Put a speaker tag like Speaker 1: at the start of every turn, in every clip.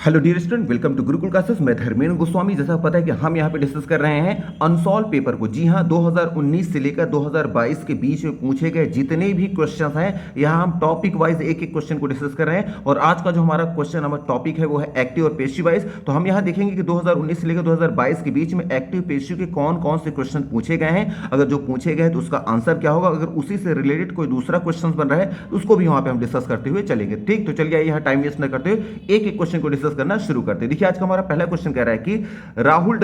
Speaker 1: Hello dear student, welcome to Gurukul classes. मैं धर्मेंद्र गोस्वामी। जैसा पता है कि हम यहाँ पे डिस्कस कर रहे हैं अनसॉल्व पेपर को। जी हाँ, 2019 से लेकर 2022 के बीच में पूछे गए जितने भी क्वेश्चन हैं, यहाँ हम टॉपिक वाइज एक एक क्वेश्चन को डिस्कस कर रहे हैं। और आज का जो हमारा क्वेश्चन नंबर टॉपिक है वो है एक्टिव और पेसिव वाइज। तो हम यहाँ देखेंगे कि 2019 से लेकर 2022 के बीच में एक्टिव पेसिव के कौन कौन से क्वेश्चन पूछे गए हैं। अगर जो पूछे गए तो उसका आंसर क्या होगा, अगर उसी से रिलेटेड कोई दूसरा क्वेश्चन बन रहा है तो उसको भी वहाँ पे हम डिस्कस करते हुए चलेंगे। ठीक, तो चलिए यहाँ टाइम वेस्ट न करते हुए एक एक क्वेश्चन को डिस्कस करना शुरू करते हैं। देखिए, आज का हमारा पहला क्वेश्चन कह रहा है कि Rahul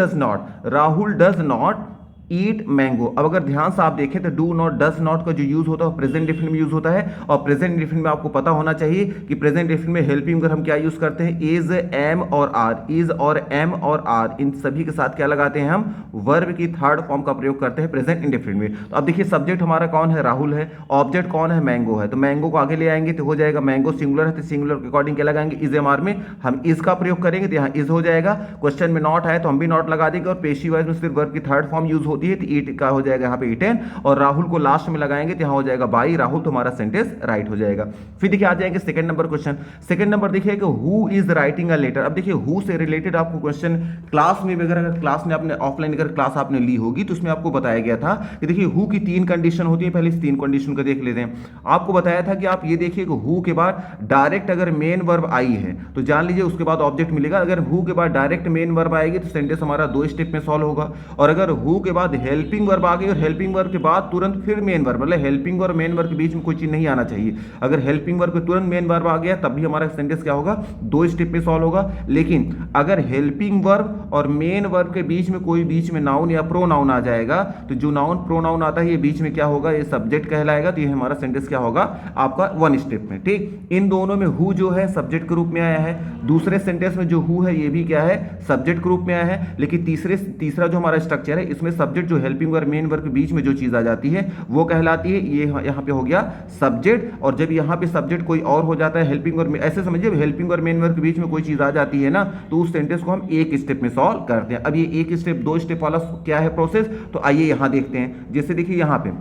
Speaker 1: does not eat mango. अब अगर ध्यान से आप देखें तो डू नॉट डज नॉट का जो यूज होता है प्रेजेंट डिफिनिट में यूज होता है। और प्रेजेंट डिफिनिट में आपको पता होना चाहिए कि प्रेजेंट डिफिनिट में हेल्पिंग वर्ब हम क्या यूज करते हैं, इज, एम और आर। इज और एम और आर इन सभी के साथ क्या लगाते हैं, हम वर्ब की थर्ड फॉर्म का प्रयोग करते हैं प्रेजेंट इंडेफिनिट में। तो अब देखिए, सब्जेक्ट हमारा कौन है, राहुल है। ऑब्जेक्ट कौन है, मैंगो है। तो मैंगो को आगे ले आएंगे तो हो जाएगा मैंगो सिंगुलर है तो सिंगुलर के अकॉर्डिंग क्या लगाएंगे, इज एम आर में हम इज का प्रयोग करेंगे तो यहाँ इज हो जाएगा। क्वेश्चन में नॉट आए तो हम भी नॉट लगा देंगे। और पेशिव वाइज में सिर्फ वर्ब की थर्ड फॉर्म यूज होती है तो ईट का हो जाएगा यहाँ पे इटेन। और राहुल को लास्ट में लगाएंगे तो यहाँ हो जाएगा बाई राहुल। तो हमारा सेंटेंस राइट हो जाएगा। फिर देखिए आ जाएंगे second number question. Second number देखिए कि who is writing a letter. अब देखिए हु से रिलेटेड आपको क्वेश्चन क्लास में अगर क्लास में आपने ऑफलाइन अगर क्लास आपने ली होगी तो उसमें आपको बताया गया था कि देखिए हु की तीन कंडीशन होती है। पहले इस तीन कंडीशन को देख लेते हैं। आपको बताया था कि आप ये देखिए कि हु के बाद डायरेक्ट अगर मेन वर्ब आई है तो जान लीजिए उसके बाद ऑब्जेक्ट मिलेगा। अगर हु के बाद डायरेक्ट मेन वर्ब आएगी तो सेंटेंस हमारा दो स्टेप में सॉल्व होगा। और अगर हु के बाद हेल्पिंग वर्ब आ गई और हेल्पिंग वर्ब के बाद तुरंत फिर मेन वर्ब, मतलब हेल्पिंग और मेन वर्ब के बीच में कोई चीज नहीं आना चाहिए। अगर हेल्पिंग वर्ब के तुरंत मेन वर्ब आ गया तब भी हमारा सेंटेंस क्या होगा, दो स्टेप में सॉल्व होगा। लेकिन अगर हेल्पिंग वर्ब और मेन वर्ब के बीच में कोई बीच में नाउन या प्रोनाउन आ जाएगा तो जो नाउन प्रोनाउन आता है ये बीच में क्या होगा, ये सब्जेक्ट कहलाएगा। तो ये हमारा सेंटेंस क्या होगा आपका वन स्टेप में। ठीक, इन दोनों में हु जो है सब्जेक्ट के रूप में आया है। दूसरे सेंटेंस में जो हु है ये भी क्या है, सब्जेक्ट के रूप में आया है। लेकिन तीसरा जो हमारा स्ट्रक्चर है इसमें सब्जेक्ट जो हेल्पिंग वर्ब मेन वर्ब के बीच में जो चीज आ जाती है वो कहलाती है, ये यहाँ पे हो गया सब्जेक्ट। और जब यहाँ पे सब्जेक्ट कोई और हो जाता है हेल्पिंग और ऐसे समझिए हेल्पिंग और मेन वर्ब के बीच में कोई चीज आ जाती है ना तो उस सेंटेंस को हम एक स्टेप में सॉल्व करते हैं। अब ये एक स्टेप दो स्टेप वाला क्या है प्रोसेस, तो आइए यहाँ देखते हैं। जैसे देखिए यहाँ पे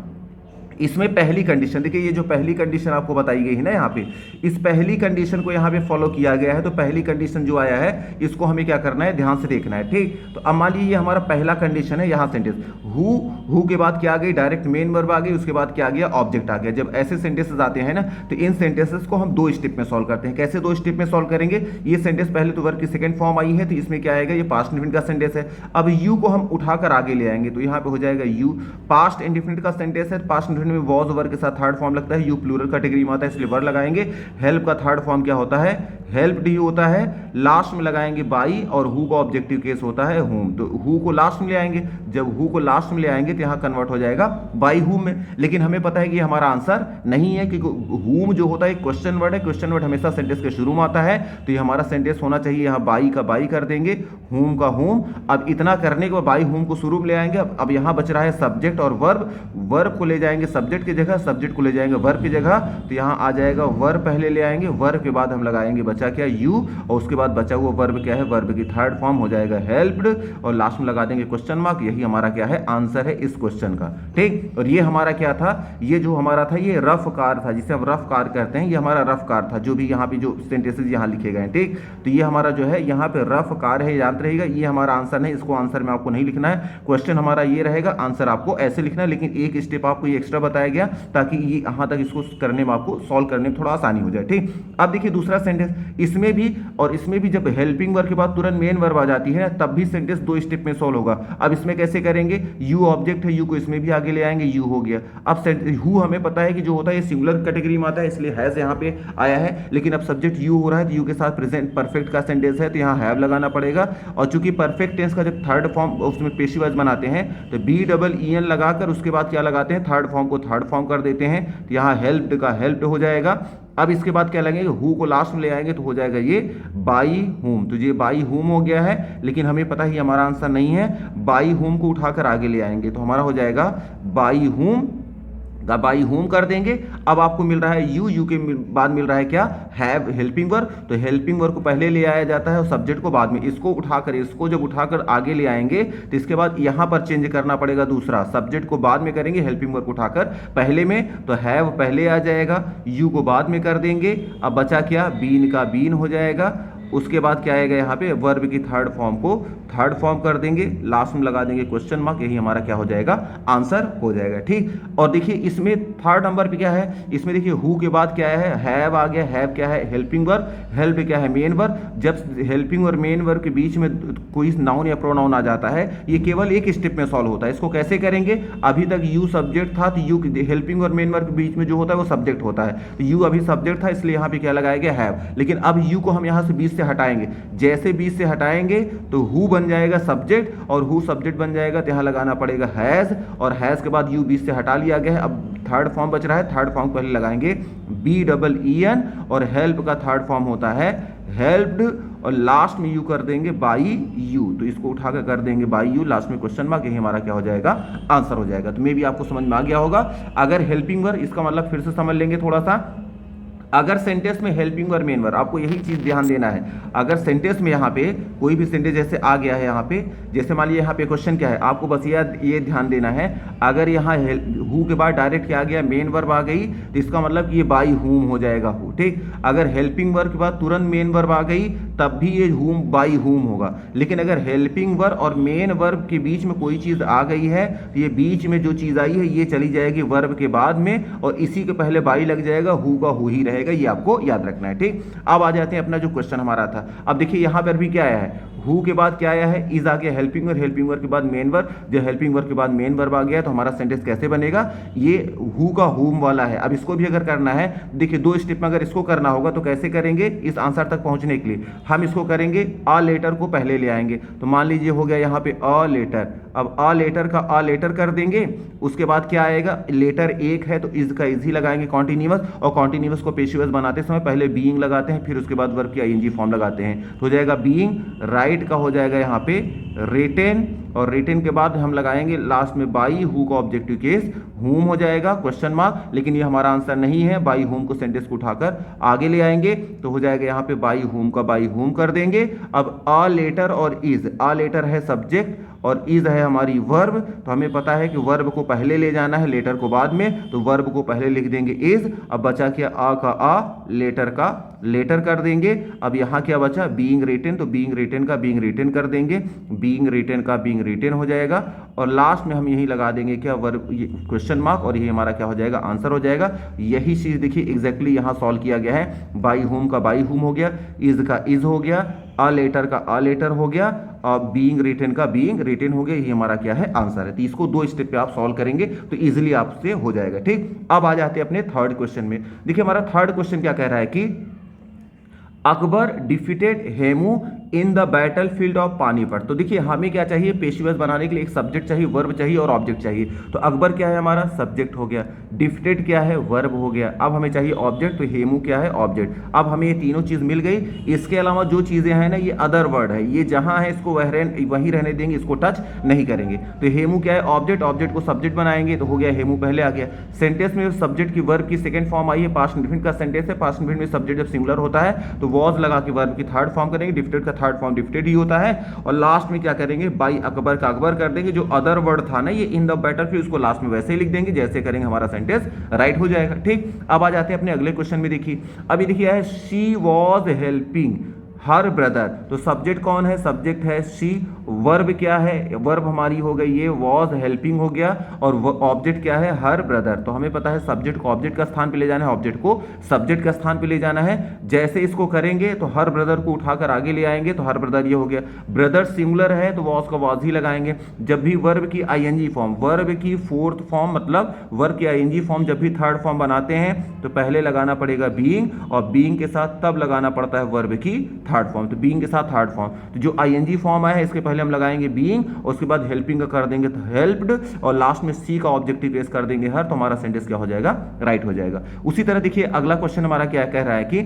Speaker 1: इसमें पहली कंडीशन देखिए, ये जो पहली कंडीशन आपको बताई गई है ना यहाँ पे, इस पहली कंडीशन को यहाँ पे फॉलो किया गया है। तो पहली कंडीशन जो आया है इसको हमें क्या करना है, ध्यान से देखना है। ठीक, तो अब मान लीजिए ये हमारा पहला कंडीशन है। यहाँ सेंटेंस हु के बाद क्या आ गई, डायरेक्ट मेन वर्ब आ गई, उसके बाद क्या आ गया, ऑब्जेक्ट आ गया। जब ऐसे सेंटेंसेस आते हैं ना तो इन सेंटेंसेस को हम दो स्टेप में सॉल्व करते हैं। कैसे दो स्टेप में सॉल्व करेंगे, ये सेंटेंस पहले तो वर्ब की सेकंड फॉर्म आई है तो इसमें क्या आएगा, ये पास्ट इंडेफिनिट का सेंटेंस है। अब यू को हम उठाकर आगे ले आएंगे तो यहाँ पे हो जाएगा यू, पास्ट इंडेफिनिट का सेंटेंस है। पास्ट इंडेफिनिट में वॉज वर्ब के साथ थर्ड फॉर्म लगता है, यू प्लूरल कैटेगरी में आता है इसलिए वर्ब लगाएंगे। हेल्प का थर्ड फॉर्म क्या होता है, हेल्प यू होता है। लास्ट में लगाएंगे बाई और हु का ऑब्जेक्टिव केस होता है हुम। तो हु को लास्ट में ले आएंगे, जब हु को लास्ट में ले आएंगे तो यहाँ कन्वर्ट हो जाएगा बाई हुम में। लेकिन हमें पता है कि हमारा आंसर नहीं है क्योंकि हुम जो होता है क्वेश्चन वर्ड है, क्वेश्चन वर्ड हमेशा सेंटेंस के शुरू में आता है। तो ये हमारा सेंटेंस होना चाहिए यहाँ बाई का बाई कर देंगे, हुम का हुम। अब इतना करने के बाद बाई हुम को शुरू में ले आएंगे। अब यहाँ बच रहा है सब्जेक्ट और वर्ब, वर्ब को ले जाएंगे सब्जेक्ट की जगह, सब्जेक्ट को ले जाएंगे वर्ब की जगह। तो यहाँ आ जाएगा वर्ब पहले ले आएंगे, वर्ब के बाद हम लगाएंगे बचा क्या, यू। और उसके बाद बचा हुआ वर्ब क्या है, वर्ब की थर्ड फॉर्म हो जाएगा हेल्प्ड। और लास्ट में लगा देंगे क्वेश्चन मार्क। यही हमारा क्या है, आंसर है इस क्वेश्चन का। ठीक, और ये हमारा क्या था, ये जो हमारा था ये रफ कार था, जिसे हम रफ कार करते हैं। ये हमारा रफ कार था जो भी यहाँ पे जो सेंटेंसेस यहाँ लिखे गए। ठीक, तो ये हमारा जो है यहाँ पे रफ कार है, याद रहेगा। ये हमारा आंसर नहीं, इसको आंसर में आपको नहीं लिखना है। क्वेश्चन हमारा ये रहेगा, आंसर आपको ऐसे लिखना है। लेकिन एक स्टेप आपको ये एक्स्ट्रा बताया गया ताकि ये यहाँ तक इसको करने में आपको सॉल्व करने में थोड़ा आसानी हो जाए। ठीक, अब देखिए दूसरा सेंटेंस, इसमें भी और इसमें भी जब हेल्पिंग वर्ब के बाद तुरंत मेन वर्ब आ जाती है तब भी सेंटेंस दो स्टेप में सॉल्व होगा। अब इसमें कैसे करेंगे, यू ऑब्जेक्ट है, यू को इसमें भी आगे ले आएंगे, यू हो गया। अब हु हमें पता है कि जो होता है ये सिंगुलर कैटेगरी में आता है इसलिए हैज यहाँ पे आया है। लेकिन अब सब्जेक्ट यू हो रहा है तो यू के साथ प्रेजेंट परफेक्ट का सेंटेंस है तो यहाँ हैव लगाना पड़ेगा। और चूंकि परफेक्ट टेंस का जब थर्ड फॉर्म उसमें पेशिव वाइज बनाते हैं तो बी डबल ई एन लगाकर उसके बाद क्या लगाते हैं, थर्ड फॉर्म को थर्ड फॉर्म कर देते हैं। तो यहाँ हेल्प्ड का हेल्प्ड हो जाएगा। अब इसके बाद क्या लगेंगे, हु को लास्ट में ले आएंगे तो हो जाएगा ये बाई हुम। तो ये बाई हुम हो गया है। लेकिन हमें पता है हमारा आंसर नहीं है। बाई हुम को उठाकर आगे ले आएंगे तो हमारा हो जाएगा बाई हुम, बाई होम कर देंगे। अब आपको मिल रहा है यू के बाद मिल रहा है क्या, हैव हेल्पिंग वर्ब। तो हेल्पिंग वर्ब को पहले ले आया जाता है और सब्जेक्ट को बाद में। इसको जब उठाकर आगे ले आएंगे तो इसके बाद यहां पर चेंज करना पड़ेगा, दूसरा सब्जेक्ट को बाद में करेंगे, हेल्पिंग वर्ब उठाकर पहले में। तो हैव पहले आ जाएगा, यू को बाद में कर देंगे। अब बचा क्या, बीन का बीन हो जाएगा। उसके बाद क्या आएगा यहाँ पे वर्ब की थर्ड फॉर्म को थर्ड फॉर्म कर देंगे, लास्ट में लगा देंगे क्वेश्चन मार्क, यही हमारा क्या हो जाएगा आंसर हो जाएगा। ठीक, और देखिए इसमें थर्ड नंबर पे क्या है, इसमें देखिए हु के बाद क्या है, हैव आ गया, हैव क्या है हेल्पिंग वर्ब, हेल्प क्या है मेन वर्ब। जब हेल्पिंग और मेन वर्ब के बीच में कोई नाउन या प्रोनाउन आ जाता है, ये केवल एक स्टेप में सॉल्व होता है। इसको कैसे करेंगे, अभी तक यू सब्जेक्ट था तो यू हेल्पिंग और मेन वर्ब के बीच में जो होता है वो सब्जेक्ट होता है, तो यू अभी सब्जेक्ट था इसलिए यहाँ पे क्या लगाया गया हैव, लेकिन अब यू को हम यहाँ से बीच से हटाएंगे, जैसे बीच से हटाएंगे तो हु बन जाएगा सब्जेक्ट, और हु सब्जेक्ट बन जाएगा तो यहाँ लगाना पड़ेगा हैज, और हैज के बाद यू बीच से हटा लिया गया है। अब थर्ड फॉर्म बच रहा है, थर्ड फॉर्म पहले लगाएंगे BEEN, और हेल्प का थर्ड फॉर्म होता है हेल्प्ड, और लास्ट में यू कर देंगे बाई यू, तो इसको उठाकर कर देंगे बाई यू, लास्ट में क्वेश्चन मार्क, यही हमारा क्या हो जाएगा आंसर हो जाएगा। तो मे भी आपको समझ में आ गया होगा। अगर हेल्पिंग वर्ब, इसका मतलब फिर से समझ लेंगे थोड़ा सा, अगर सेंटेंस में हेल्पिंग और मेन वर्ब, आपको यही चीज ध्यान देना है। अगर सेंटेंस में यहाँ पे कोई भी सेंटेंस जैसे आ गया है यहाँ पे, जैसे मान लीजिए यहाँ पे क्वेश्चन क्या है, आपको बस ये ध्यान देना है, अगर यहाँ हु के बाद डायरेक्ट क्या आ गया मेन वर्ब आ गई, तो इसका मतलब ये बाई हुम हो जाएगा हु। ठीक, अगर हेल्पिंग वर्ब के बाद तुरंत मेन वर्ब आ गई तब भी ये हुम बाई हुम होगा, लेकिन अगर हेल्पिंग वर्ब और मेन वर्ब के बीच में कोई चीज आ गई है तो ये बीच में जो चीज आई है ये चली जाएगी वर्ब के बाद में, और इसी के पहले बाई लग जाएगा, हु का हु ही रहेगा, ये आपको याद रखना है। ठीक, अब आ जाते हैं अपना जो क्वेश्चन हमारा था। अब देखिए यहां पर भी क्या आया है, हु के बाद क्या आया है, इज आ गया हेल्पिंग वर्ब, हेल्पिंग वर्ब के बाद मेन वर्ब, जो हेल्पिंग वर्ब के बाद मेन वर्ब आ गया तो हमारा सेंटेंस कैसे बनेगा, ये हु का हुम वाला है। अब इसको भी अगर करना है, देखिए दो स्टेप में अगर इसको करना होगा तो कैसे करेंगे, इस आंसर तक पहुंचने के लिए हम इसको करेंगे अ लेटर को पहले ले आएंगे, तो मान लीजिए हो गया यहाँ पे अ लेटर, अब अ लेटर का अ लेटर कर देंगे, उसके बाद क्या आएगा, लेटर एक है तो इज का इज ही लगाएंगे कॉन्टिन्यूअस, और कॉन्टिन्यूअस को पेशियस बनाते समय पहले बीइंग लगाते हैं, फिर उसके बाद वर्ब की आईएनजी फॉर्म लगाते हैं, तो हो जाएगा बीइंग, राइट का हो जाएगा यहाँ पे रिटेन, और रिटेन के बाद हम लगाएंगे लास्ट में बाई, हु का ऑब्जेक्टिव केस हुम हो जाएगा क्वेश्चन मार्क, लेकिन ये हमारा आंसर नहीं है, बाई हुम को सेंटेंस को उठाकर आगे ले आएंगे तो हो जाएगा यहाँ पे बाई हुम का बाई हुम कर देंगे। अब अ लेटर और इज, अ लेटर है सब्जेक्ट और इज है हमारी वर्ब, तो हमें पता है कि वर्ब को पहले ले जाना है लेटर को बाद में, तो वर्ब को पहले लिख देंगे इज, अब बचा क्या आ का आ, लेटर का लेटर कर देंगे। अब यहाँ क्या बचा, बीइंग रिटेन, तो बीइंग रिटेन का बीइंग रिटेन कर देंगे, बीइंग रिटेन का बीइंग रिटेन हो जाएगा, और लास्ट में हम यही लगा देंगे क्या वर्ब क्वेश्चन मार्क, और यही हमारा क्या हो जाएगा आंसर हो जाएगा। यही चीज देखिए एग्जैक्टली यहाँ सॉल्व किया गया है, बाई होम का बाई होम हो गया, इज का इज हो गया, अ लेटर का अ लेटर हो गया, और बीइंग रिटेन का बीइंग रिटेन हो गया, ये हमारा क्या है आंसर है। तो इसको दो स्टेप पे आप सॉल्व करेंगे तो इजीली आपसे हो जाएगा। ठीक, अब आ जाते हैं अपने थर्ड क्वेश्चन में। देखिए हमारा थर्ड क्वेश्चन क्या कह रहा है कि Akbar defeated Hemu in the battle field of Panipat. तो देखिए हमें क्या चाहिए, पेशियस बनाने के लिए एक सब्जेक्ट चाहिए, वर्ब चाहिए और ऑब्जेक्ट चाहिए। तो अकबर क्या है हमारा सब्जेक्ट हो गया, डिफीटेड क्या है वर्ब हो गया, अब हमें चाहिए ऑब्जेक्ट, तो हेमू क्या है ऑब्जेक्ट। अब हमें ये तीनों चीज मिल गई, इसके अलावा जो चीजें हैं ना ये अदर वर्ड है, ये जहां है इसको वहीं रहने देंगे, इसको टच नहीं करेंगे। तो हेमू क्या है ऑब्जेक्ट, ऑब्जेक्ट को सब्जेक्ट बनाएंगे तो हो गया हेमू पहले आ गया। सेंटेंस में सब्जेक्ट की वर्ब की सेकंड फॉर्म आई है, पास्ट इंडेफिनिट का सेंटेंस है, पास्ट इंडेफिनिट में सब्जेक्ट जब सिंगुलर होता है तो वॉज लगा के वर्ब की थर्ड फॉर्म करेंगे, डिफीटेड का थर्ड फॉर्म डिफीटेड ही होता है, और लास्ट में क्या करेंगे बाई अकबर का अकबर कर देंगे। जो अदर वर्ड था ना ये इन द बैटलफील्ड, उसको लास्ट में वैसे ही लिख देंगे जैसे करेंगे, हमारा सेंटेंस राइट हो जाएगा। ठीक, अब आ जाते हैं अपने अगले क्वेश्चन में। देखिए अभी देखिए है she was helping her brother, तो सब्जेक्ट कौन है, सब्जेक्ट है शी, वर्ब क्या है, वर्ब हमारी हो गई ये वॉज हेल्पिंग हो गया, और ऑब्जेक्ट क्या है हर ब्रदर। तो हमें पता है सब्जेक्ट को ऑब्जेक्ट का स्थान पे ले जाना है, ऑब्जेक्ट को सब्जेक्ट का स्थान पे ले जाना है। जैसे इसको करेंगे तो हर ब्रदर को उठाकर आगे ले आएंगे, तो हर ब्रदर ये हो गया, ब्रदर सिंगुलर है तो वॉज का वॉज ही लगाएंगे। जब भी वर्ब की आईएनजी फॉर्म, वर्ब की फोर्थ फॉर्म मतलब वर्ब की आईएनजी फॉर्म जब भी थर्ड फॉर्म बनाते हैं तो पहले लगाना पड़ेगा बीइंग, और बीइंग के साथ तब लगाना पड़ता है वर्ब की थर्ड फॉर्म, तो बीइंग के साथ थर्ड फॉर्म। तो जो आईएनजी फॉर्म आया है इसके पहले हम लगाएंगे बीइंग, और उसके बाद हेल्पिंग का कर देंगे तो हेल्प्ड, और लास्ट में सी का ऑब्जेक्टिव केस कर देंगे हर, तो हमारा सेंटेंस क्या हो जाएगा राइट हो जाएगा। उसी तरह देखिए अगला क्वेश्चन हमारा क्या कह रहा है कि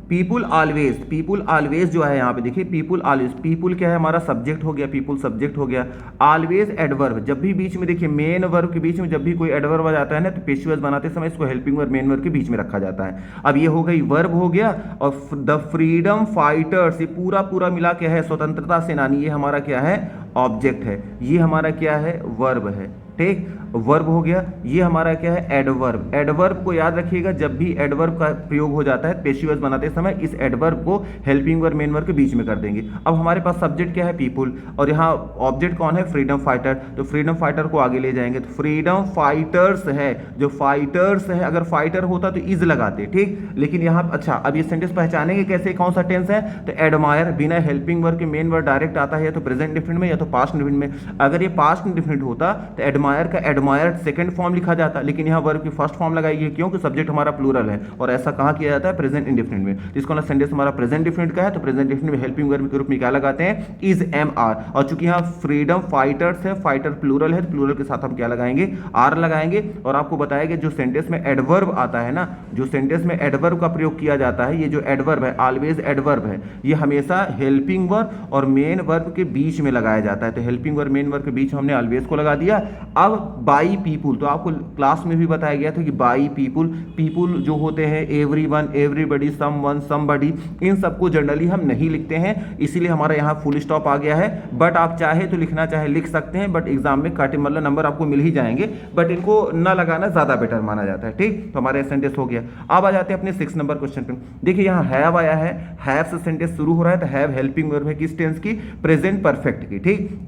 Speaker 1: पीपुल ऑलवेज जो है यहाँ पे देखिए पीपुल ऑलवेज, पीपुल क्या है हमारा सब्जेक्ट हो गया, पीपुल सब्जेक्ट हो गया, ऑलवेज एडवर्ब, जब भी बीच में देखिए मेन वर्ब के बीच में जब भी कोई एडवर्ब आ जाता है ना तो पेशियस बनाते समय इसको हेल्पिंग वर्ब मेन वर्ब के बीच में रखा जाता है। अब ये हो गई वर्ब हो गया, और द फ्रीडम फाइटर्स, ये पूरा मिला क्या है स्वतंत्रता सेनानी, ये हमारा क्या है ऑब्जेक्ट है, ये हमारा क्या है वर्ब है, ठीक। वर्ब हो गया, ये हमारा क्या है एडवर्ब। एडवर्ब को याद रखिएगा, जब भी एडवर्ब का प्रयोग हो जाता है पेशिव वॉइस बनाते समय इस एडवर्ब को हेल्पिंग वर्ब मेन वर्ब के बीच में कर देंगे। अब हमारे पास सब्जेक्ट क्या है पीपुल, और यहाँ ऑब्जेक्ट कौन है फ्रीडम फाइटर, तो फ्रीडम फाइटर को आगे ले जाएंगे तो फ्रीडम फाइटर्स है, जो फाइटर्स है, अगर फाइटर होता तो इज लगाते, ठीक। लेकिन यहाँ अच्छा, अब ये सेंटेंस पहचानेंगे कैसे, कौन सा टेंस है, तो एडमायर बिना हेल्पिंग वर्ब के मेन वर्ब डायरेक्ट आता है या तो प्रेजेंट इंडेफिनिट में या तो पास्ट इंडेफिनिट में। अगर ये पास्ट इंडेफिनिट होता तो एडमायर का एडमायर्ड सेकंड फॉर्म लिखा जाता, लेकिन यहाँ वर्ब की फर्स्ट फॉर्म लगाई है, क्योंकि सब्जेक्ट हमारा प्लूरल है और ऐसा कहाँ किया जाता है प्रेजेंट इंडेफिनिट में। जिसको ना सेंटेंस हमारा प्रेजेंट इंडेफिनिट का है तो प्रेजेंट इंडेफिनिट में हेल्पिंग वर्ब के रूप में क्या लगाते हैं, इज एम आर। और चूंकि यहाँ फ्रीडम फाइटर्स है, फाइटर प्लूरल है, तो प्लूरल के साथ हम क्या लगाएंगे, आर लगाएंगे। और आपको बताया कि जो सेंटेंस में एडवर्ब आता है ना, जो सेंटेंस में एडवर्ब का प्रयोग किया जाता है, ये जो एडवर्ब है ऑलवेज एडवर्ब है, ये हमेशा हेल्पिंग वर्ब और मेन वर्ब के बीच में लगाया जाता है। तो हेल्पिंग वर्ब मेन वर्ब के बीच हमने ऑलवेज को लगा दिया। अब बाई पीपुल, तो आपको क्लास में भी बताया गया था कि बाई पीपुल, पीपुल जो होते हैं एवरीवन, एवरीबॉडी, समवन, समबडी, इन सबको जनरली हम नहीं लिखते हैं, इसीलिए हमारा यहाँ फुल स्टॉप आ गया है। बट आप चाहे तो लिखना चाहे लिख सकते हैं, बट एग्जाम में काटे मतलब नंबर आपको मिल ही जाएंगे, बट इनको ना लगाना ज्यादा बेटर माना जाता है, ठीक। तो हमारा सेंटेंस हो गया। अब आ जाते हैं अपने 6 नंबर क्वेश्चन पे। देखिए यहाँ हैव आया है, हैव से सेंटेंस शुरू हो रहा है, तो हैव हेल्पिंग वर्ब है किस टेंस की, प्रेजेंट परफेक्ट की, ठीक।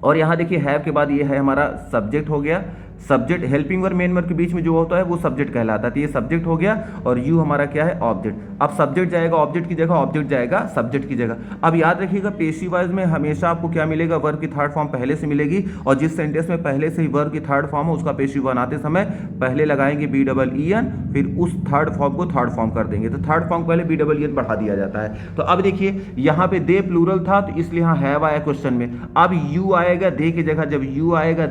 Speaker 1: और यहाँ देखिए हैव के बाद ये है हमारा सब्जेक्ट हो गया, subject helping verb main verb के बीच में जो होता है वो सब्जेक्ट कहलाता है, तो ये सब्जेक्ट हो गया। और यू हमारा क्या है ऑब्जेक्ट। अब सब्जेक्ट जाएगा ऑब्जेक्ट की जगह, ऑब्जेक्ट जाएगा सब्जेक्ट की जगह। अब याद रखिएगा पेशिव वॉइस में हमेशा आपको क्या मिलेगा, वर्ब की थर्ड फॉर्म पहले से मिलेगी, और जिस सेंटेंस में पहले से ही वर्ब की थर्ड फॉर्म हो उसका पेशिव बनाते समय पहले लगाएंगे बी डबल ई एन, फिर उस थर्ड फॉर्म को थर्ड फॉर्म कर देंगे, तो थर्ड फॉर्म पहले बी डबल ई एन बढ़ा दिया जाता है। तो अब देखिए यहाँ पे दे प्लूरल था तो इसलिए यहाँ हैव आया क्वेश्चन में। अब यू आएगा दे की जगह, जब यू आएगा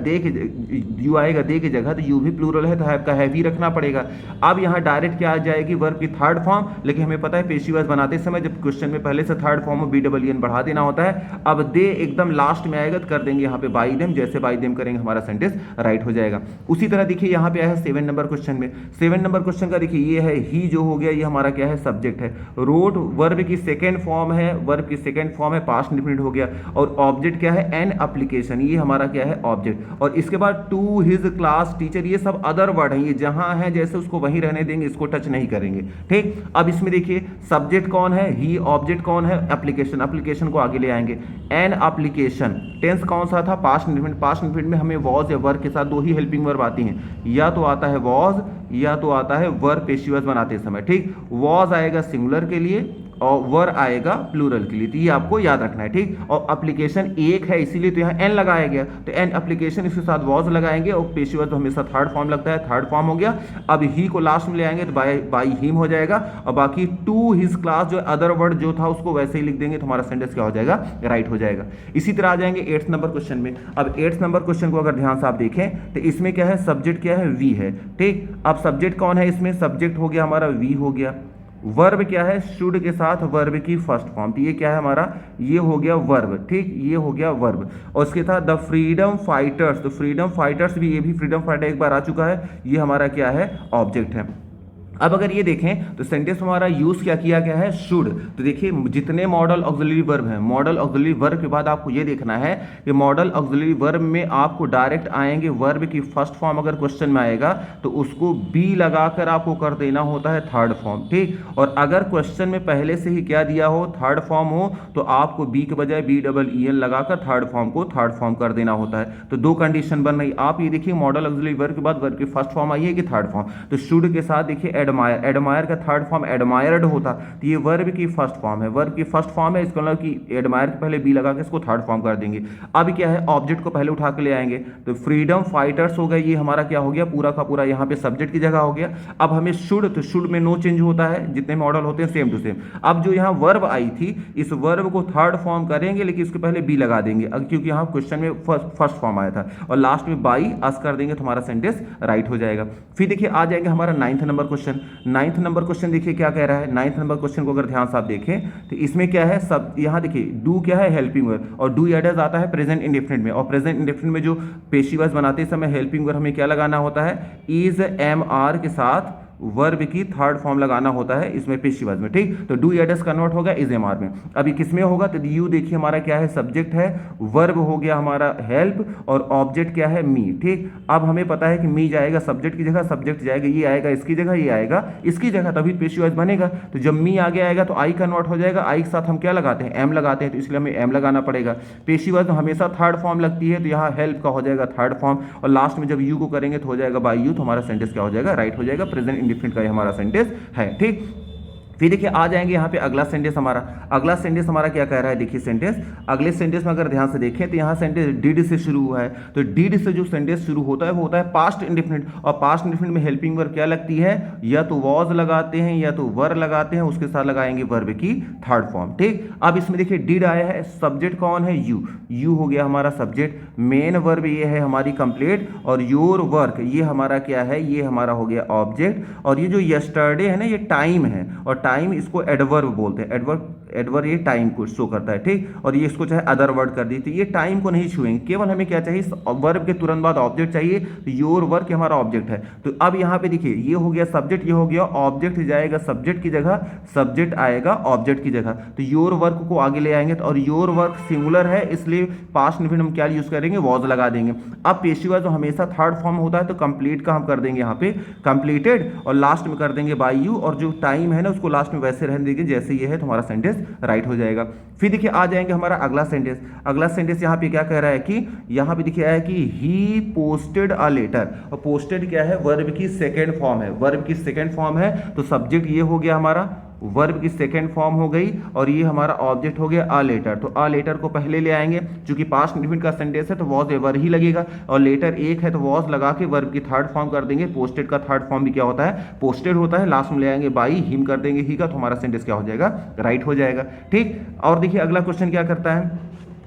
Speaker 1: दे की जगह तो यू भी प्लूरल है तो हैव का हैव ही रखना पड़ेगा। अब यहाँ डायरेक्ट क्या आ जाएगी वर्ब की थर्ड फॉर्म, लेकिन हमें पता है पेशिव वॉइस बनाते समय जब क्वेश्चन में पहले से third form B double N बढ़ा देना होता है। अब दे एकदम लास्ट में आएगा तो कर देंगे यहाँ पे बाई देम, जैसे बाई देम करेंगे हमारा सेंटेंस राइट हो जाएगा। उसी तरह देखिए यहाँ पे आया है 7 नंबर क्वेश्चन में। 7 नंबर क्वेश्चन का देखिए ये है ही जो हो गया, ये हमारा क्या है सब्जेक्ट है। रोड वर्ब की सेकेंड फॉर्म है, वर्ब की सेकेंड फॉर्म है, पास्ट इंडेफिनिट हो गया। और ऑब्जेक्ट क्या है एन एप्लीकेशन, ये हमारा क्या है ऑब्जेक्ट। और इसके बाद टू हिज क्लास टीचर, ये सब अदर वर्ड है, ये जहां है जैसे उसको वहीं रहने देंगे, इसको टच नहीं करेंगे, ठीक। अब इसमें देखिए सब्जेक्ट कौन है ही, ऑब्जेक्ट कौन है एप्लीकेशन, एप्लीकेशन को आगे ले आएंगे। एन एप्लीकेशन टेंस कौन सा था पास्ट इंडेफिनिट, पास्ट इंडेफिनिट में हमें वॉज या वर्ब के साथ दो ही हेल्पिंग वर्ब आती हैं, या तो आता है वॉज या तो आता है वर्ब पेशिव वॉइस बनाते समय, ठीक। वॉज आएगा सिंगुलर के लिए और वर आएगा प्लूरल के लिए, तो ये आपको याद रखना है, ठीक। और एप्लीकेशन एक है इसीलिए तो यहाँ एन लगाया गया, तो एन एप्लीकेशन इसके साथ वॉज लगाएंगे और पेशिव वॉइस तो हमेशा थर्ड फॉर्म लगता है, थर्ड फॉर्म हो गया। अब ही को लास्ट में ले आएंगे तो बाई हिम हो जाएगा, और बाकी टू हिज क्लास जो अदर वर्ड जो था उसको वैसे ही लिख देंगे तो हमारा सेंटेंस क्या हो जाएगा राइट हो जाएगा। इसी तरह आ जाएंगे 8 नंबर क्वेश्चन में। अब 8 नंबर क्वेश्चन को अगर ध्यान से आप देखें तो इसमें क्या है सब्जेक्ट क्या है वी है, ठीक। अब सब्जेक्ट कौन है इसमें, सब्जेक्ट हो गया हमारा वी हो गया। वर्ब क्या है शुड के साथ वर्ब की फर्स्ट फॉर्म, तो ये क्या है हमारा ये हो गया वर्ब, ठीक, ये हो गया वर्ब। और उसके साथ द फ्रीडम फाइटर्स, तो फ्रीडम फाइटर्स भी, ये भी फ्रीडम फाइटर एक बार आ चुका है, ये हमारा क्या है ऑब्जेक्ट है। अब अगर ये देखें तो सेंटेंस हमारा यूज क्या किया गया है शुड। तो देखिए जितने मॉडल ऑक्सिलरी वर्ब हैं, मॉडल ऑक्सिलरी वर्ब के बाद आपको ये देखना है कि मॉडल ऑक्सिलरी वर्ब में आपको डायरेक्ट आएंगे वर्ब की फर्स्ट फॉर्म, अगर क्वेश्चन में आएगा तो उसको बी लगाकर आपको कर देना होता है थर्ड फॉर्म, ठीक। और अगर क्वेश्चन में पहले से ही क्या दिया हो थर्ड फॉर्म हो तो आपको बी के बजाय बी डबल ई एन लगाकर थर्ड फॉर्म को थर्ड फॉर्म कर देना होता है। तो दो कंडीशन बन रही, आप ये देखिए मॉडल ऑक्सिलरी वर्ब के बाद वर्ब की फर्स्ट फॉर्म आई है कि थर्ड फॉर्म, तो शुड के साथ देखिए एडमायर, एडमायर का थर्ड फॉर्म एडमायर्ड होता, तो ये वर्ब की फर्स्ट फॉर्म है, वर्ब की फर्स्ट फॉर्म है, इसका मतलब कि एडमायर के पहले बी लगा के इसको थर्ड फॉर्म कर देंगे। अब क्या है ऑब्जेक्ट को पहले उठा के ले आएंगे, तो फ्रीडम फाइटर्स हो गया, ये हमारा क्या हो गया पूरा का पूरा यहाँ पे सब्जेक्ट की जगह हो गया। अब हमें शुड, तो शुड में नो चेंज होता है, जितने मॉडल होते हैं सेम टू सेम। अब जो यहाँ वर्ब आई थी इस वर्ब को थर्ड फॉर्म करेंगे लेकिन इसके पहले बी लगा देंगे क्योंकि यहाँ क्वेश्चन में फर्स्ट फॉर्म आया था, और लास्ट में बाई अस कर देंगे तो हमारा सेंटेंस राइट हो जाएगा। फिर देखिए आ जाएंगे हमारा 9th number question. 9th number question देखिए क्या कह रहा है, 9th नंबर क्वेश्चन को अगर ध्यान से आप देखें तो इसमें क्या है सब, यहाँ देखिए डू क्या है हेल्पिंग वर्ब, और डू एडर्स आता है प्रेजेंट इंडेफिनिट में, और प्रेजेंट इंडेफिनिट में जो पेशिव वॉइस बनाते समय हेल्पिंग वर्ब हमें क्या लगाना होता है इज एम आर के साथ वर्ब की थर्ड फॉर्म लगाना होता है इसमें पेशिव वॉइस में, ठीक। तो डू या डस कन्वर्ट होगा इज एम आर में। अभी किसमें होगा, तो यू देखिए हमारा क्या है, सब्जेक्ट है, वर्ब हो गया हमारा हेल्प, और ऑब्जेक्ट क्या है, मी, ठीक। अब हमें पता है कि मी जाएगा सब्जेक्ट की जगह, सब्जेक्ट जाएगा, ये आएगा इसकी जगह, ये आएगा इसकी जगह, तभी पेशिव वॉइस बनेगा। तो जब मी आगे आएगा तो आई कन्वर्ट हो जाएगा, आई के साथ हम क्या लगाते हैं, एम लगाते हैं, तो इसलिए हमें एम लगाना पड़ेगा। पेशिव वॉइस हमेशा थर्ड फॉर्म लगती है, तो यहाँ हेल्प का हो जाएगा थर्ड फॉर्म, और लास्ट में जब यू को करेंगे तो हो जाएगा बाय यू, तो हमारा सेंटेंस क्या हो जाएगा, राइट हो जाएगा। प्रेजेंट इंडेफिनिट का हमारा सेंटेंस है, ठीक। फिर देखिए आ जाएंगे यहाँ पे अगला सेंटेंस हमारा क्या कह रहा है, देखिए सेंटेंस, अगले सेंटेंस में अगर ध्यान से देखें तो यहाँ सेंटेंस डिड से शुरू हुआ है, तो डिड से जो सेंटेंस शुरू होता है वो होता है पास्ट इंडेफिनिट, और पास्ट इंडेफिनिट में हेल्पिंग वर्ब क्या लगती है, या तो वॉज लगाते हैं या तो वर लगाते हैं, उसके साथ लगाएंगे वर्ब की थर्ड फॉर्म, ठीक। अब इसमें देखिए डिड आया है, सब्जेक्ट कौन है, यू हो गया हमारा सब्जेक्ट, मेन वर्ब ये है हमारी कंप्लीट, और योर वर्क ये हमारा क्या है, ये हमारा हो गया ऑब्जेक्ट, और ये जो यस्टरडे है ना ये टाइम है, और टाइम इसको एडवर्ब बोलते हैं, एडवर्ब ये टाइम को शो करता है, ठीक। और ये इसको चाहे अदर वर्ड कर दी, तो ये टाइम को नहीं छुएंगे, केवल हमें क्या चाहिए, वर्ब के तुरंत बाद ऑब्जेक्ट चाहिए, तो योर वर्क हमारा ऑब्जेक्ट है। तो अब यहाँ पे देखिए ये हो गया सब्जेक्ट, ये हो गया ऑब्जेक्ट, जाएगा सब्जेक्ट की जगह, सब्जेक्ट आएगा ऑब्जेक्ट की जगह, तो योर वर्क को आगे ले आएंगे, तो और योर वर्क सिंगुलर है इसलिए पास्ट इंडेफिनिट हम क्या यूज करेंगे, वॉज लगा देंगे। अब पेशिव वॉइस जो हमेशा थर्ड फॉर्म होता है, तो कंप्लीट का हम कर देंगे यहाँ पे कंप्लीटेड, और लास्ट में कर देंगे बाय यू, और जो टाइम है ना उसको लास्ट में वैसे रहने देंगे जैसे ये है, तो हमारा सेंटेंस राइट हो जाएगा। फिर देखिए आ जाएंगे हमारा अगला सेंटेंस यहाँ पे क्या कह रहा है कि यहाँ पे देखिए आया कि ही पोस्टेड अ लेटर, और पोस्टेड क्या है, वर्ब की सेकेंड फॉर्म है, तो सब्जेक्ट ये हो गया हमारा, वर्ब की सेकेंड फॉर्म हो गई, और ये हमारा ऑब्जेक्ट हो गया अ लेटर, तो अ लेटर को पहले ले आएंगे, क्योंकि पास्ट इंडेफिनिट का सेंटेंस है तो वॉज एवर ही लगेगा, और लेटर एक है तो वॉज लगा के वर्ब की थर्ड फॉर्म कर देंगे। पोस्टेड का थर्ड फॉर्म भी क्या होता है, पोस्टेड होता है, लास्ट में ले आएंगे बाई, हिम कर देंगे ही का, तो हमारा सेंटेंस क्या हो जाएगा, राइट हो जाएगा, ठीक। और देखिए अगला क्वेश्चन क्या करता है,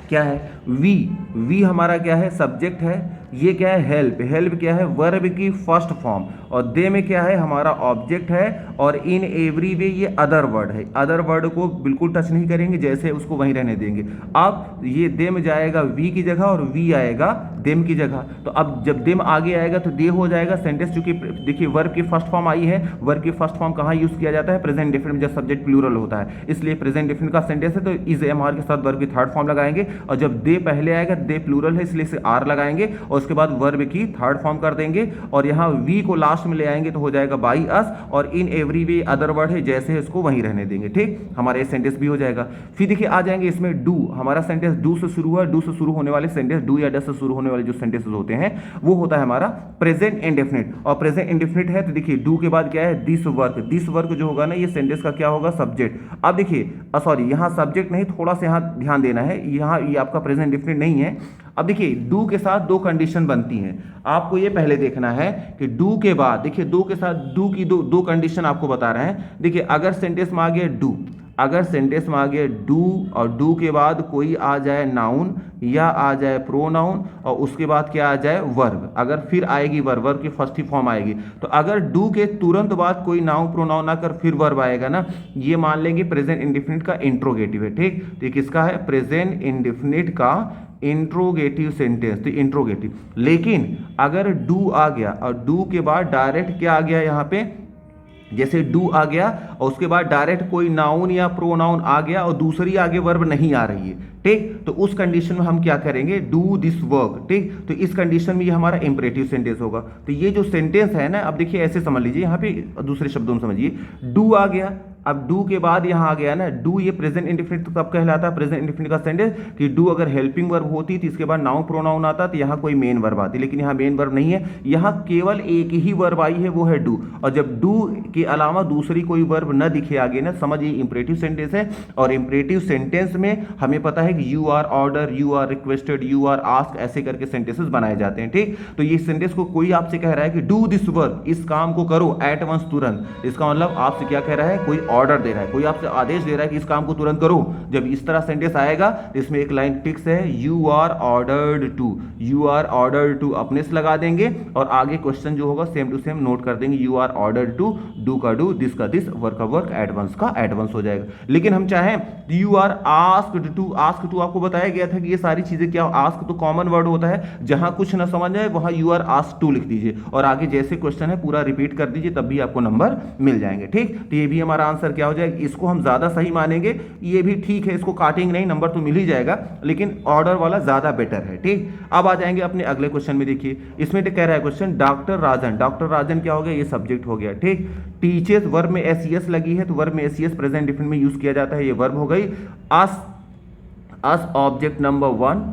Speaker 1: क्या है, वी हमारा क्या है, सब्जेक्ट है, ये क्या है, हेल्प क्या है, वर्ब की फर्स्ट फॉर्म, और दे में क्या है हमारा ऑब्जेक्ट है, और इन एवरी वे ये अदर वर्ड है, अदर वर्ड को बिल्कुल टच नहीं करेंगे, जैसे उसको वहीं रहने देंगे। अब ये दे में जाएगा वी की जगह, और वी आएगा देम की जगह, तो अब जब देम आगे आएगा तो दे हो जाएगा सेंटेंस, क्योंकि देखिए वर्ब की फर्स्ट फॉर्म आई है, वर्ब की फर्स्ट फॉर्म कहाँ यूज किया जाता है, प्रेजेंट इंडेफिनिट जब सब्जेक्ट प्लूरल होता है, इसलिए प्रेजेंट इंडेफिनिट का सेंटेंस है तो इज एम आर के साथ वर्ब की थर्ड फॉर्म लगाएंगे, और जब दे पहले आएगा, दे प्लूरल है इसलिए इसे आर लगाएंगे, और उसके बाद वर्ब की थर्ड फॉर्म कर देंगे, और यहाँ वी को लास्ट में ले आएंगे तो हो जाएगा बाई अस, और in every way other word है जैसे है उसको वहीं रहने देंगे, ठीक। हमारा ये सेंटेंस भी हो जाएगा। फिर देखिए आ जाएंगे इसमें डू, हमारा सेंटेंस डू से शुरू हुआ, डू से शुरू होने वाले सेंटेंस, डू या डस से शुरू होने वाले जो सेंटेंसेस होते हैं वो होता है हमारा प्रेजेंट इंडेफिनिट, और प्रेजेंट इंडेफिनिट है तो देखिए डू के बाद क्या है, दिस वर्क जो होगा ना ये सेंटेंस का क्या होगा, सब्जेक्ट। अब देखिए सॉरी यहाँ सब्जेक्ट नहीं, थोड़ा सा यहाँ ध्यान देना है, यहाँ ये आपका प्रेजेंट इंडेफिनिट नहीं है। अब देखिए डू के साथ दो कंडीशन बनती हैं, आपको ये पहले देखना है कि डू के बाद, देखिए डू के साथ डू की दो कंडीशन आपको बता रहे हैं। देखिए अगर सेंटेंस में आ गया डू, अगर सेंटेंस में आ गया डू, और डू के बाद कोई आ जाए नाउन या आ जाए प्रोनाउन, और उसके बाद क्या आ जाए वर्ब, अगर फिर आएगी वर्ब की फर्स्ट ही फॉर्म आएगी, तो अगर डू के तुरंत बाद कोई नाउन प्रोनाउन आकर फिर वर्ब आएगा ना, ये मान लेंगे प्रेजेंट इंडेफिनिट का इंट्रोगेटिव है, ठीक। तो किसका है, प्रेजेंट इंडेफिनिट का इंट्रोगेटिव सेंटेंस, तो इंट्रोगेटिव। लेकिन अगर डू आ गया और डू के बाद डायरेक्ट क्या आ गया यहाँ पे, जैसे डू आ गया और उसके बाद डायरेक्ट कोई नाउन या प्रोनाउन आ गया और दूसरी आगे वर्ब नहीं आ रही है, ठीक, तो उस कंडीशन में हम क्या करेंगे, डू दिस वर्क, ठीक। तो इस कंडीशन में ये हमारा इंपरेटिव सेंटेंस होगा। तो ये जो सेंटेंस है ना, अब देखिए ऐसे समझ लीजिए, यहाँ पे दूसरे शब्दों में समझिए, डू आ गया, अब डू के बाद यहाँ आ गया ना, डू ये प्रेजेंट इंडेफिनिट तो कब कहलाता है, प्रेजेंट इंडेफिनिट का सेंटेंस कि डू अगर हेल्पिंग वर्ब होती तो इसके बाद नाउन प्रोनाउन आता तो यहाँ कोई मेन वर्ब आती, लेकिन यहाँ मेन वर्ब नहीं है, यहाँ केवल एक ही वर्ब आई है, वो है डू। और जब डू के अलावा दूसरी कोई वर्ब न दिखे आगे ना, समझिए इंपरेटिव सेंटेंस है। और इंपरेटिव सेंटेंस में हमें पता है कि you are order, you are requested, you are ask, ऐसे करके सेंटेंसेस बनाए जाते हैं, ठीक। तो ये सेंटेंस को कोई आपसे कह रहा है कि डू दिस वर्क, इस काम को करो एट वंस, तुरंत, इसका मतलब आपसे क्या कह रहा है, कोई ऑर्डर दे रहा है, कोई आपसे आदेश दे रहा है कि इस काम को तुरंत करो। जब इस तरह सेंटेंस आएगा तो इसमें एक लाइन फिक्स है, you are ordered to, you are ordered to अपने से लगा देंगे और आगे क्वेश्चन जो होगा सेम टू सेम नोट कर देंगे, you are ordered to, do का डू, दिस का दिस, वर्क का वर्क, एडवांस का एडवांस हो जाएगा। लेकिन हम चाहें you are asked to, ask to आपको बताया गया था कि ये सारी चीजें क्या, आस्क तो कॉमन वर्ड होता है, जहां कुछ ना समझ आए वहां यू आर आस्क्ड टू लिख दीजिए और आगे जैसे क्वेश्चन है पूरा रिपीट कर दीजिए, तब भी आपको नंबर मिल जाएंगे। ठीक, तो ये भी हमारा आंसर क्या हो जाएगा, इसको हम ज्यादा सही मानेंगे, ये भी ठीक है, इसको काटेंगे नहीं, नंबर तो मिल ही जाएगा, लेकिन ऑर्डर वाला ज्यादा बेटर है। ठीक, अब आ जाएंगे अपने अगले क्वेश्चन में। देखिए इसमें कह रहा है क्वेश्चन, डॉक्टर राजन, डॉक्टर राजन क्या हो गया, ये सब्जेक्ट हो गया। ठीक, टीचर्स वर्ब में एस लगी है तो वर्ब में एस प्रेजेंट डिफरेंट में यूज किया जाता है, ये वर्ब हो गई। अस ऑब्जेक्ट नंबर 1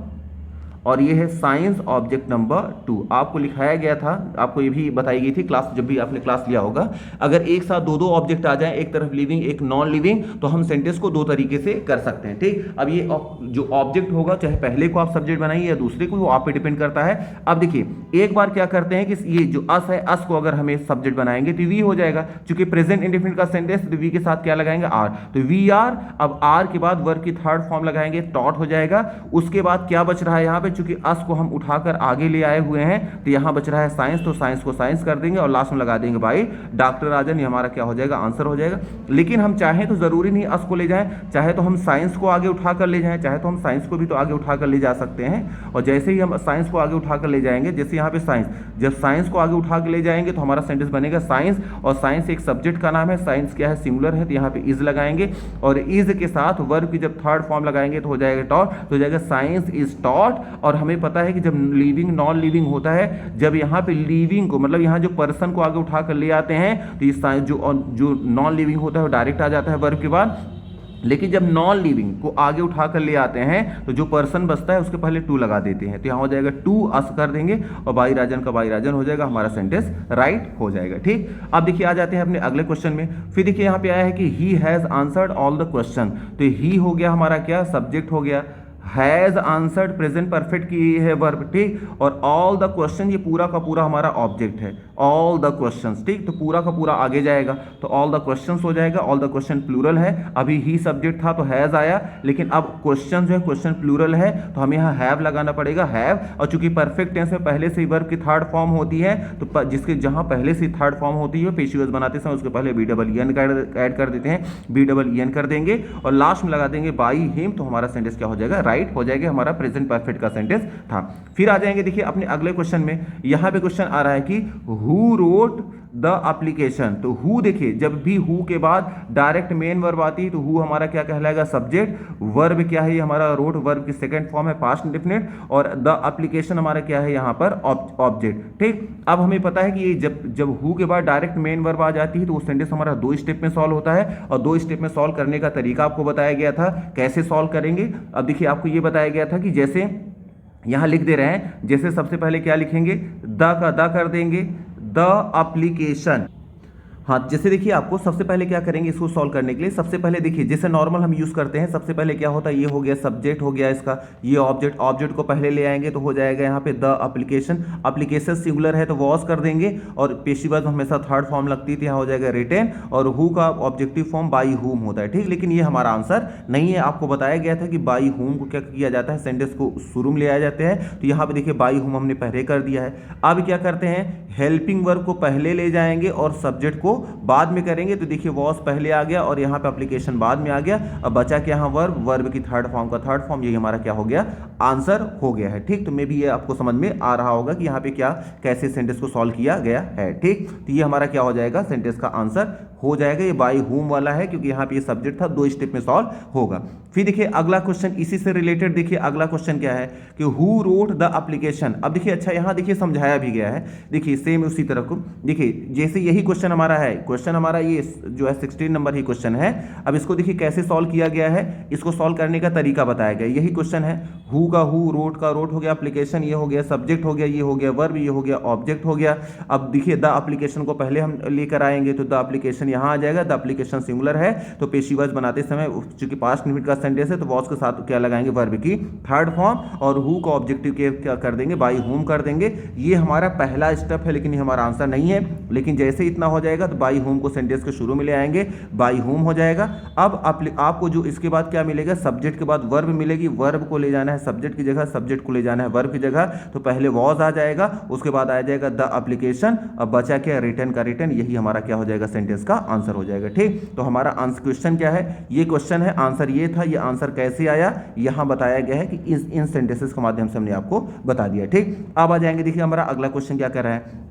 Speaker 1: और ये है साइंस ऑब्जेक्ट नंबर 2। आपको लिखाया गया था, आपको ये भी बताई गई थी क्लास, जब भी आपने क्लास लिया होगा, अगर एक साथ दो ऑब्जेक्ट आ जाए, एक तरफ लिविंग एक नॉन लिविंग, तो हम सेंटेंस को दो तरीके से कर सकते हैं। ठीक, अब ये जो ऑब्जेक्ट होगा, चाहे पहले को आप सब्जेक्ट बनाइए या दूसरे को, वो आप पे डिपेंड करता है। अब देखिए एक बार क्या करते हैं कि ये जो अस है, अस को अगर हमें सब्जेक्ट बनाएंगे तो वी हो जाएगा, क्योंकि प्रेजेंट इंडेफिनिट का सेंटेंस, तो वी के साथ क्या लगाएंगे, आर, तो वी आर। अब आर के बाद वर्ब की थर्ड फॉर्म लगाएंगे, टॉट हो जाएगा। उसके बाद क्या बच रहा है यहाँ पे, चूंकि अस को हम उठाकर आगे ले आए हुए हैं तो यहां बच रहा है साइंस, तो साइंस को साइंस कर देंगे और लास्ट में लगा देंगे बाई डॉक्टर राजन, ये हमारा क्या हो जाएगा, आंसर हो जाएगा। लेकिन हम चाहें तो जरूरी नहीं अस को ले जाएं, चाहे तो हम साइंस को आगे उठाकर ले जाएं, चाहे तो हम साइंस को भी तो आगे उठाकर ले जा सकते हैं। और जैसे ही हम साइंस को आगे उठाकर ले जाएंगे, जैसे यहाँ पे साइंस, जब साइंस को आगे उठा के ले जाएंगे तो हमारा सेंटेंस बनेगा साइंस, और साइंस एक सब्जेक्ट का नाम है, साइंस क्या है, सिंगुलर है, तो यहाँ पे इज लगाएंगे और इज के साथ वर्ब की जब थर्ड फॉर्म लगाएंगे तो हो जाएगा टॉट, तो हो जाएगा साइंस इज टॉट। और हमें पता है कि जब लिविंग नॉन लिविंग होता है, जब यहाँ पे लिविंग को मतलब यहाँ जो पर्सन को आगे उठा कर ले आते हैं तो ये जो नॉन लिविंग होता है वो डायरेक्ट आ जाता है वर्ब के बाद। लेकिन जब नॉन लिविंग को आगे उठा कर ले आते हैं तो जो पर्सन बचता है उसके पहले टू लगा देते हैं, तो यहाँ हो जाएगा टू अस कर देंगे और बाई राजन का बाई राजन हो जाएगा, हमारा सेंटेंस राइट हो जाएगा। ठीक, अब देखिए आ जाते हैं अपने अगले क्वेश्चन में। फिर देखिए यहाँ पे आया है कि he has answered all the question, तो ही हो गया हमारा क्या, सब्जेक्ट हो गया, हैज आंसर्ड प्रेजेंट परफेक्ट की है वर्ब। ठीक, और ऑल द क्वेश्चन, ये पूरा का पूरा हमारा ऑब्जेक्ट है, ऑल द क्वेश्चंस। ठीक, तो पूरा का पूरा आगे जाएगा तो ऑल द क्वेश्चंस हो जाएगा, ऑल द क्वेश्चन प्लूरल है, अभी ही सब्जेक्ट था तो हैज आया, लेकिन अब क्वेश्चन जो है क्वेश्चन प्लूरल है तो हमें यहाँ हैव लगाना पड़ेगा, हैव। और चूंकि परफेक्ट टेंस में पहले से ही वर्ब की थर्ड फॉर्म होती है तो जिसके जहां पहले से थर्ड फॉर्म होती है पेशियस बनाते समय उसके पहले बी डबल एन ऐड कर देते हैं, बी डबल एन कर देंगे और लास्ट में लगा देंगे बाई हिम, तो हमारा सेंटेंस क्या हो जाएगा, राइट हो जाएगा, हमारा प्रेजेंट परफेक्ट का सेंटेंस था। फिर आ जाएंगे देखिए अपने अगले क्वेश्चन में, यहां पे क्वेश्चन आ रहा है कि हु रोट द एप्लीकेशन, तो हु देखिए जब भी हु के बाद डायरेक्ट मेन वर्ब आती है तो हु हमारा क्या कहलाएगा, सब्जेक्ट। वर्ब क्या है, हमारा रोट वर्ब की सेकंड फॉर्म है पास्ट इंडेफिनिट, और द एप्लीकेशन हमारा क्या है यहाँ पर, ऑब्जेक्ट। ठीक, अब हमें पता है कि ये जब हु के बाद डायरेक्ट मेन वर्ब आ जाती है तो वो सेंटेंस हमारा दो स्टेप में सॉल्व होता है, और दो स्टेप में सॉल्व करने का तरीका आपको बताया गया था, कैसे सॉल्व करेंगे। अब देखिए आपको ये बताया गया था कि जैसे यहां लिख दे रहे हैं, जैसे सबसे पहले क्या लिखेंगे, द का द कर देंगे, द एप्लीकेशन। हाँ, जैसे देखिए आपको सबसे पहले क्या करेंगे इसको सॉल्व करने के लिए, सबसे पहले देखिए जैसे नॉर्मल हम यूज करते हैं, सबसे पहले क्या होता है, ये हो गया सब्जेक्ट हो गया इसका, ये ऑब्जेक्ट को पहले ले आएंगे तो हो जाएगा यहाँ पे द एप्लीकेशन, एप्लीकेशन सिंगुलर है तो वॉज कर देंगे, और पेशीबाज हमेशा थर्ड फॉर्म लगती थी, यहाँ हो जाएगा रिटेन, और हु का ऑब्जेक्टिव फॉर्म बाई हुम होता है। ठीक, लेकिन ये हमारा आंसर नहीं है, आपको बताया गया था कि बाई हुम को क्या किया जाता है, सेंटेंस को शुरू में ले आया जाते हैं, तो यहाँ पे देखिए बाई हुम हमने पहले कर दिया है। अब क्या करते हैं, हेल्पिंग वर्ब को पहले ले जाएंगे और सब्जेक्ट को बाद में करेंगे, तो देखिए वॉज पहले आ गया और यहाँ पे एप्लीकेशन बाद में आ गया, अब बचा क्या यहाँ वर्ब की थर्ड फॉर्म का थर्ड फॉर्म, ये हमारा क्या हो गया, आंसर हो गया है। ठीक, तो मे भी ये आपको समझ में आ रहा होगा कि यहाँ पे क्या कैसे सेंटेंस को सॉल्व किया गया है। ठीक, तो ये हमारा क्या हो जाएगा, सेंटेंस का आंसर हो जाएगा, ये बाई होम वाला है क्योंकि यहाँ पे ये सब्जेक्ट था, दो स्टेप में सॉल्व होगा। फिर देखिए अगला क्वेश्चन इसी से रिलेटेड, देखिए अगला क्वेश्चन क्या है कि हु रोट द एप्लीकेशन। अब देखिए अच्छा यहाँ देखिए समझाया भी गया है, देखिए सेम उसी तरह को, देखिए जैसे यही क्वेश्चन हमारा है, क्वेश्चन हमारा ये जो है 16 नंबर ही क्वेश्चन है। अब इसको देखिए कैसे सॉल्व किया गया है, इसको सॉल्व करने का तरीका बताया गया, यही क्वेश्चन है, हु का हु, रोट का रोट हो गया, एप्लीकेशन ये हो गया, सब्जेक्ट हो गया, ये हो गया वर्ब, ये हो गया ऑब्जेक्ट हो गया। अब देखिए द एप्लीकेशन को पहले हम लेकर आएंगे तो द एप्लीकेशन यहाँ आ जाएगा, द एप्लीकेशन सिंगुलर है तो पेशीवाइज बनाते समय चूंकि पास्ट इंडेफिनिट का सेंटेंस है तो वॉज के साथ क्या लगाएंगे, वर्ब की थर्ड फॉर्म, और हु को ऑब्जेक्टिव के क्या कर देंगे, बाई हुम कर देंगे। ये हमारा पहला स्टेप है लेकिन ये हमारा आंसर नहीं है। लेकिन जैसे इतना हो जाएगा तो बाई हुम को सेंटेंस के शुरू में ले आएंगे, बाई हुम हो जाएगा। अब आपको जो इसके बाद क्या मिलेगा, सब्जेक्ट के बाद वर्ब मिलेगी, वर्ब को ले जाना है सब्जेक्ट की जगह, सब्जेक्ट को ले जाना है वर्ब की जगह, तो पहले वॉज आ जाएगा, उसके बाद आ जाएगा द एप्लीकेशन, अब बचा क्या, रिटर्न का रिटर्न, यही हमारा क्या हो जाएगा, सेंटेंस का आंसर हो जाएगा। ठीक, तो हमारा आंसर क्वेश्चन क्या है, ये क्वेश्चन है, आंसर ये था। ये आंसर कैसे आया यहां बताया गया है कि इन सेंटेंसेस के माध्यम से हमने आपको बता दिया। ठीक, अब आ जाएंगे, देखिए हमारा अगला क्वेश्चन क्या कर रहा है,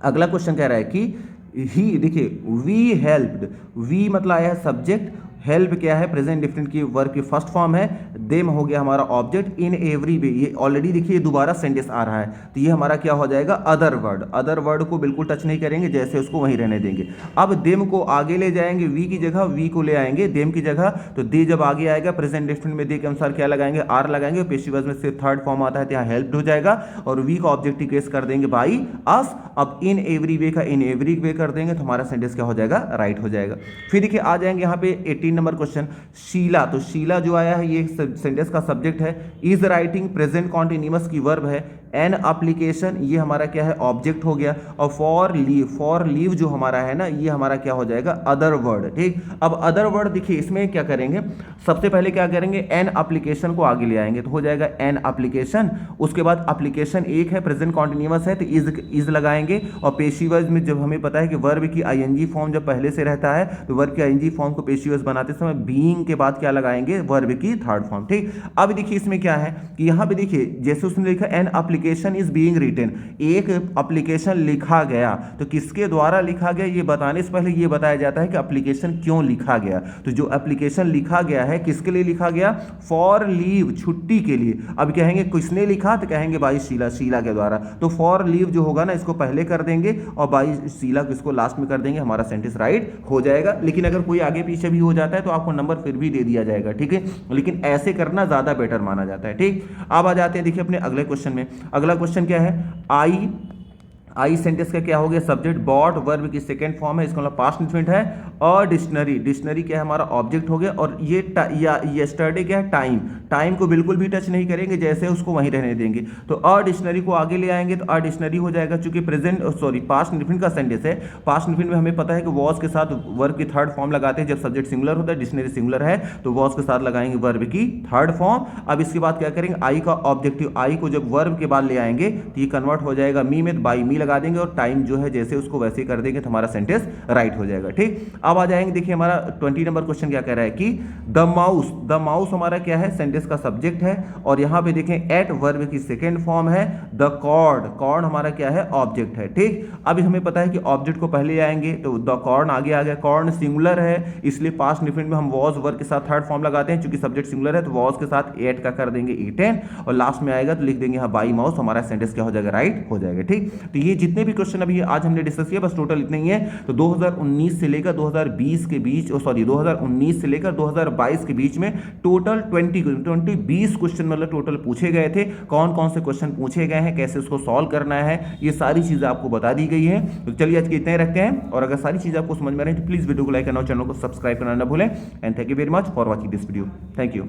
Speaker 1: अगला क्वेश्चन कह रहा है कि ही, देखिए वी हेल्प्ड, वी मतलब आया है सब्जेक्ट, हेल्प क्या है, प्रेजेंट डिफरेंट की वर्ब की फर्स्ट फॉर्म है, देम हो गया हमारा ऑब्जेक्ट, इन एवरी वे, ये ऑलरेडी देखिए दोबारा सेंटेंस आ रहा है तो ये हमारा क्या हो जाएगा, अदर वर्ड। अदर वर्ड को बिल्कुल टच नहीं करेंगे, जैसे उसको वहीं रहने देंगे। अब देम को आगे ले जाएंगे, वी की जगह वी को ले आएंगे देम की जगह, तो दे जब आगे आएगा प्रेजेंट डिफरेंट में दे के अनुसार क्या लगाएंगे, आर लगाएंगे, पेशीवाइज में सिर्फ थर्ड फॉर्म आता है तो यहाँ हेल्प्ड हो जाएगा, और वी का ऑब्जेक्टिव केस कर देंगे बाई अस। अब इन एवरी वे का इन एवरी वे कर देंगे तो हमारा सेंटेंस क्या हो जाएगा, राइट हो जाएगा। फिर देखिए आ जाएंगे यहाँ पे 18 नंबर क्वेश्चन, शीला, तो शीला जो आया है ये सेंटेंस का सब्जेक्ट है, इज राइटिंग प्रेजेंट कॉन्टिन्यूअस की वर्ब है, एन एप्लीकेशन ये हमारा क्या है, ऑब्जेक्ट हो गया, और फॉर लीव जो हमारा है ना ये हमारा क्या हो जाएगा, अदर वर्ड। ठीक, अब अदर वर्ड देखिए इसमें क्या करेंगे, सबसे पहले क्या करेंगे, एन एप्लीकेशन को आगे ले आएंगे तो हो जाएगा एन एप्लीकेशन, उसके बाद एप्लीकेशन एक है प्रेजेंट कॉन्टिन्यूअस है तो इज लगाएंगे, और पेशीवाइज में जब हमें पता है कि वर्ब की आईएनजी फॉर्म जब पहले से रहता है तो वर्ब की आईएनजी फॉर्म को पेशीवाइज बनाते समय बीइंग के बाद क्या लगाएंगे, वर्ब की थर्ड फॉर्म। ठीक, अब देखिए इसमें क्या है कि यहाँ पे देखिए जैसे उसने लिखा an application is being written, एक एप्लीकेशन लिखा गया, तो किसके द्वारा लिखा गया ये बताने से पहले ये बताया जाता है कि एप्लीकेशन क्यों लिखा गया। तो जो एप्लीकेशन लिखा गया है किसके लिए लिखा गया, फॉर लीव, छुट्टी के लिए। अब कहेंगे किसने लिखा तो कहेंगे बाई शीला, शीला के द्वारा, तो फॉर लीव जो होगा ना इसको पहले कर देंगे और बाई शीला को इसको लास्ट में कर देंगे, हमारा सेंटेंस राइट हो जाएगा। लेकिन अगर कोई आगे पीछे भी हो जाता है तो आपको नंबर फिर भी दे दिया जाएगा। ठीक है, लेकिन ऐसे करना ज्यादा बेटर माना जाता है। ठीक, अब आ जाते हैं देखिए अपने अगले क्वेश्चन में। अगला क्वेश्चन क्या है, आई सेंटेंस का क्या हो गया, सब्जेक्ट, बॉट वर्ब की सेकंड फॉर्म है, इसका मतलब पास्ट इंडेफिनिट है, और डिक्शनरी, डिक्शनरी क्या है हमारा ऑब्जेक्ट हो गया, और ये यस्टरडे क्या है, टाइम, टाइम को बिल्कुल भी टच नहीं करेंगे, जैसे उसको वहीं रहने देंगे। तो अ डिक्शनरी को आगे ले आएंगे तो अ डिक्शनरी हो जाएगा, चूंकि पास्ट इंडेफिनिट का सेंटेंस है, पास्ट इंडेफिनिट में हमें पता है कि वॉज के साथ वर्ब की थर्ड फॉर्म लगाते हैं जब सब्जेक्ट सिंगुलर होता है, डिक्शनरी सिंगुलर है तो वॉज के साथ लगाएंगे वर्ब की थर्ड फॉर्म। अब इसके बाद क्या करेंगे, आई का ऑब्जेक्टिव, आई को जब वर्ब के बाद ले आएंगे तो ये कन्वर्ट हो जाएगा मी में, बाई मी लगा देंगे और टाइम जो है जैसे उसको वैसे ही कर देंगे तो हमारा सेंटेंस राइट हो जाएगा। ठीक, अब आ जाएंगे देखिए हमारा 20 नंबर क्वेश्चन क्या कह रहा है कि द माउस हमारा क्या है, सेंटेंस का सब्जेक्ट है, और यहां पे देखें एट वर्ब की सेकंड फॉर्म है, द कॉर्ड हमारा क्या है, ऑब्जेक्ट है। ठीक, अब हमें पता है कि ऑब्जेक्ट को पहले आएंगे तो द कॉर्ड आगे आ गया, कॉर्ड सिंगुलर है इसलिए पास्ट इंडेफिनिट में हम वॉज वर्ब के साथ थर्ड फॉर्म लगाते हैं, चूंकि सब्जेक्ट सिंगुलर है तो वॉज के साथ एट का कर देंगे ईटेन, और लास्ट में आएगा तो लिख देंगे बाई माउस, हमारा सेंटेंस क्या हो जाएगा, राइट हो जाएगा। ठीक, तो ये जितने भी क्वेश्चन अभी आज हमने डिस्कस किया बस टोटल इतने ही है। तो 2019 से लेकर 2020 के बीच, 2019 से लेकर 2022 के बीच में टोटल 20 क्वेश्चन मतलब टोटल पूछे गए थे। कौन कौन से क्वेश्चन पूछे गए हैं, कैसे उसको सॉल्व करना है, ये सारी चीजें आपको बता दी गई है। तो चलिए आज के इतने रखते हैं, और अगर सारी चीजें आपको समझ में आ रही है तो प्लीज वीडियो को लाइक करना और चैनल को सब्सक्राइब करना ना भूलें। And thank you very much for watching this video. Thank you.